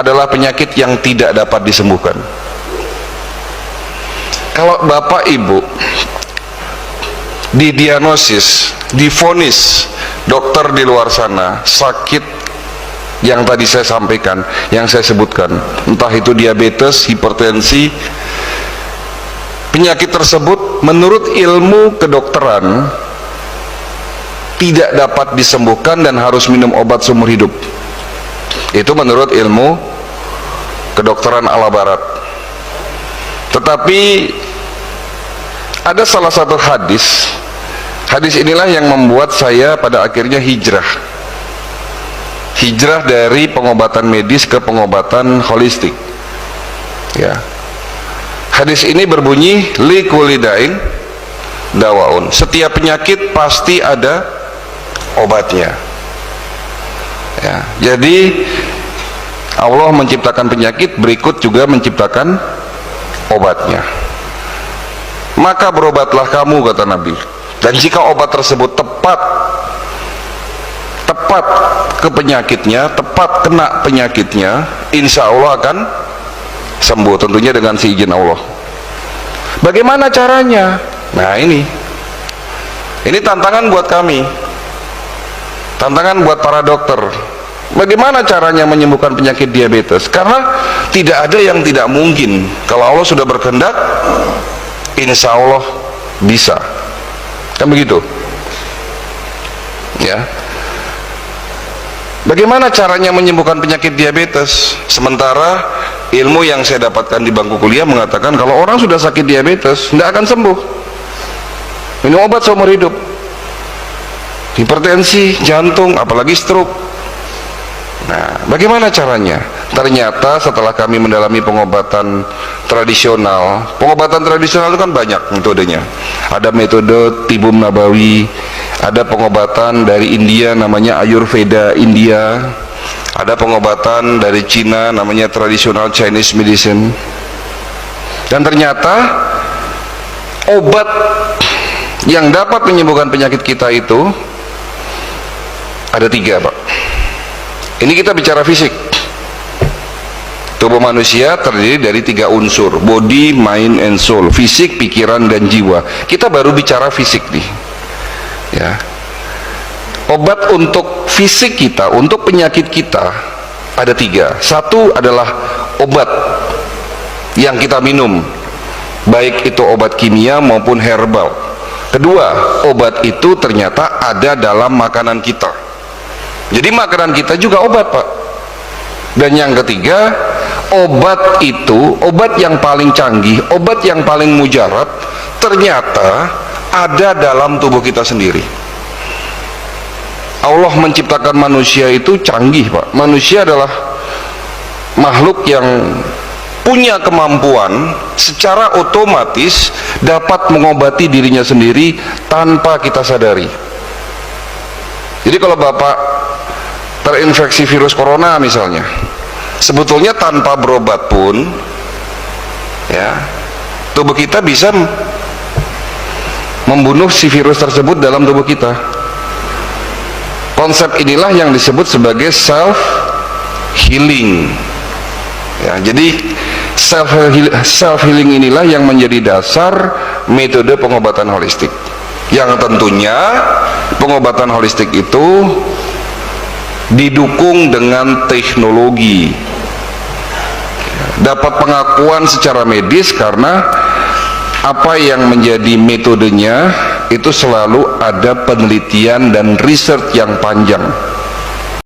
adalah penyakit yang tidak dapat disembuhkan. Kalau bapak ibu didiagnosis, divonis dokter di luar sana sakit yang tadi saya sampaikan, yang saya sebutkan, entah itu diabetes, hipertensi, penyakit tersebut menurut ilmu kedokteran tidak dapat disembuhkan dan harus minum obat seumur hidup. Itu menurut ilmu kedokteran ala barat. Tetapi ada salah satu hadis inilah yang membuat saya pada akhirnya hijrah dari pengobatan medis ke pengobatan holistik, ya. Hadis ini berbunyi, li kulli da'in dawaun, setiap penyakit pasti ada obatnya, ya. Jadi Allah menciptakan penyakit, berikut juga menciptakan obatnya. Maka berobatlah kamu, kata Nabi, dan jika obat tersebut tepat ke penyakitnya, tepat kena penyakitnya, insya Allah akan sembuh, tentunya dengan seizin Allah. Bagaimana caranya? Nah, ini tantangan buat kami, tantangan buat para dokter. Bagaimana caranya menyembuhkan penyakit diabetes? Karena tidak ada yang tidak mungkin. Kalau Allah sudah berkehendak, insya Allah bisa, kan begitu, ya. Bagaimana caranya menyembuhkan penyakit diabetes? Sementara ilmu yang saya dapatkan di bangku kuliah mengatakan kalau orang sudah sakit diabetes tidak akan sembuh, minum obat seumur hidup. Hipertensi, jantung, apalagi stroke. Nah, bagaimana caranya? Ternyata setelah kami mendalami pengobatan tradisional itu kan banyak metodenya. Ada metode tibum nabawi, ada pengobatan dari India namanya Ayurveda India, ada pengobatan dari Cina namanya traditional Chinese medicine. Dan ternyata obat yang dapat menyembuhkan penyakit kita itu ada 3, Pak. Ini kita bicara fisik. Tubuh manusia terdiri dari 3 unsur, body, mind, and soul. Fisik, pikiran, dan jiwa. Kita baru bicara fisik nih, ya. Obat untuk fisik kita, untuk penyakit kita ada 3. Satu adalah obat yang kita minum, baik itu obat kimia maupun herbal. Kedua, obat itu ternyata ada dalam makanan kita. Jadi makanan kita juga obat, Pak. Dan yang ketiga, obat itu, obat yang paling canggih, obat yang paling mujarab, ternyata ada dalam tubuh kita sendiri. Allah menciptakan manusia itu canggih, Pak. Manusia adalah makhluk yang punya kemampuan secara otomatis dapat mengobati dirinya sendiri tanpa kita sadari. Jadi kalau Bapak terinfeksi virus corona misalnya, sebetulnya tanpa berobat pun, ya, tubuh kita bisa membunuh si virus tersebut dalam tubuh kita. Konsep inilah yang disebut sebagai self healing, ya. Jadi self healing inilah yang menjadi dasar metode pengobatan holistik, yang tentunya pengobatan holistik itu didukung dengan teknologi, dapat pengakuan secara medis, karena apa yang menjadi metodenya itu selalu ada penelitian dan riset yang panjang.